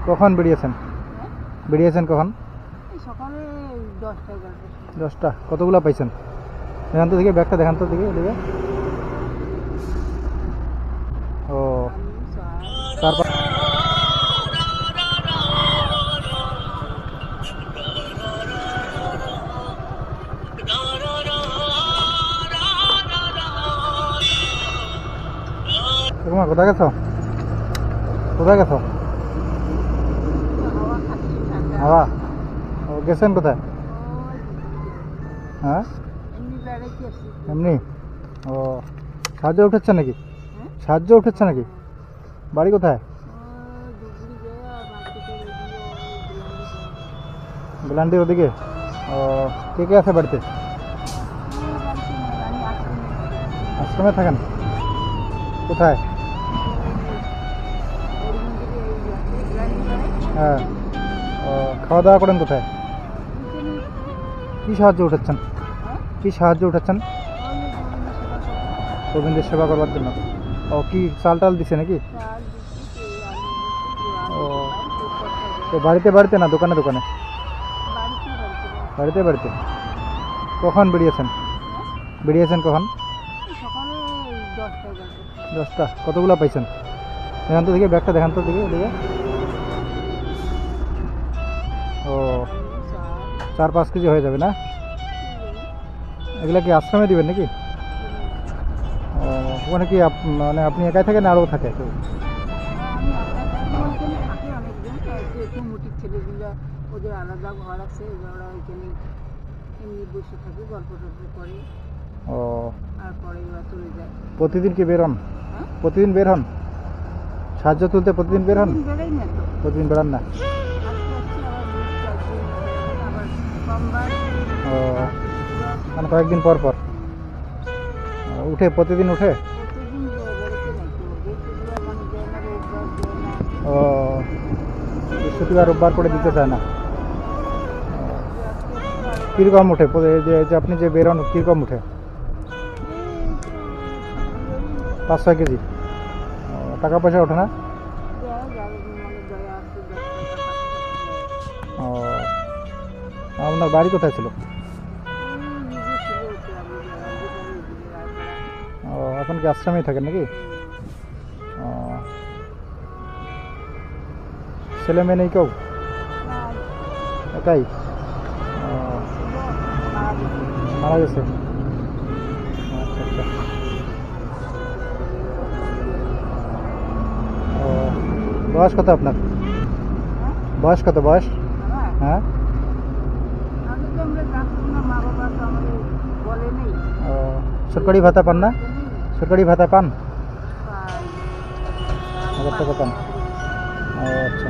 কখন বেরিয়েছেন? বেরিয়েছেন কখন? এই সকালে 10টা 11টা। 10টা। কতগুলো পাইছেন? দেখান তো দেখি, ব্যাগটা দেখান তো দেখি এদিকে। ও, তারপর তোমার কোথায় গেছো? কোথায় গেছো? হাওয়া খাচ্ছি ঠান্ডা। হাওয়া? ও, গেছেন কোথায়? হ্যাঁ, এমনি বেড়াইতে আসছি। এমনি? ও, সাহায্য উঠেছে নাকি? হ্যাঁ? সাহায্য উঠেছে নাকি? বাড়ি কোথায়? ধুবড়ি গিয়ে মার্কেটের বেলান্ডির ওদিকে? ও, কে কে আছে বাড়িতে? আমি আশ্রমে থাকেন? কোথায়? হ্যাঁ। ও, খাওয়া দাওয়া করেন কোথায়? কি সাহায্য উঠেছেন? কি সাহায্য উঠেছেন? গোবিন্দের সেবা করবার জন্য। ও, কি চাল টাল দিছে নাকি? ও, তো বাড়িতে বাড়িতে না দোকানে দোকানে? বাড়িতে বাড়িতে। কখন বেরিয়েছেন? বেরিয়েছেন কখন? সকালে 10টা 11টা। 10টা। কতগুলো পাইছেন? দেখান তো দেখি, ব্যাগটা দেখান তো দেখি এদিকে। ও, 4-5 কেজি হয়ে যাবে না? এগুলা কি আশ্রমে দিবেন নাকি? ও, ওখানে কি মানে আপনি একাই থাকেন না আরও থাকে কেউ? আমি ওইখানে থাকি অনেকজন, একটু মুটির ছেলেগুলো, ওদের আলাদা ঘর আছে, ওরা ওইখানে এমনি বসে থাকে, গল্প টল্প করে, ও, আর পরে ওরা চলে যায়। প্রতিদিন কি বের হন? হ্যাঁ? প্রতিদিন বের হন? সাহায্য তুলতে প্রতিদিন বের হন? বেরোই না তো। প্রতিদিন বেরান না? আজকে আসছি, আবার 2-4 দিন বেরোই, আবার সোমবার, ও, মানে কয়েকদিন পর পর উঠে? প্রতিদিন উঠে? প্রতিদিন বেরোতে নাই তো, বৃহস্পতিবার মানে দেয় না, রোববার দেয় না। ও, বৃহস্পতিবার রোববার করে দিতে চায় না? কীরকম উঠে? যে আপনি যে বেরোন কীরকম উঠে? 5-6 কেজি? টাকা পয়সা ওঠে না? ও, আপনার বাড়ি কোথায় ছিল? ও, এখন কি আশ্রমেই থাকেন নাকি? ও, ছেলে মেয়ে নেই কেউ? একাই? ও, মারা গেছে? আচ্ছা আচ্ছা। ও, বয়স কত আপনার? বয়স কত? বয়স? হ্যাঁ। ও, সরকারি ভাতা পান না? সরকারি ভাতা পান? 1000 টাকা পান? ও, আচ্ছা।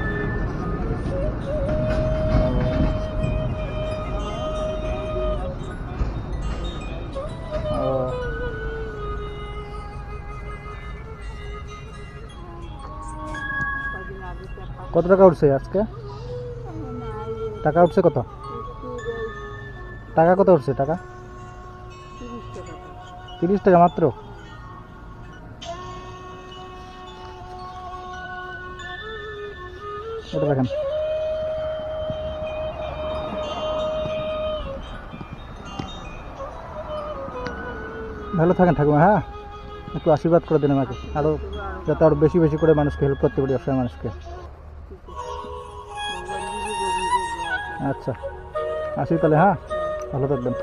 ও, কত টাকা উঠছে আজকে? টাকা উঠছে কত? টাকা কত উঠছে? টাকা 30 টাকা মাত্র? এটা দেখেন। ভালো থাকেন ঠাকুমা। হ্যাঁ, একটু আশীর্বাদ করে দিন আমাকে, আরও যাতে আরও বেশি বেশি করে মানুষকে হেল্প করতে পারি, অসহায় মানুষকে। আচ্ছা, আসি তাহলে। হ্যাঁ, ভালো থাকবেন।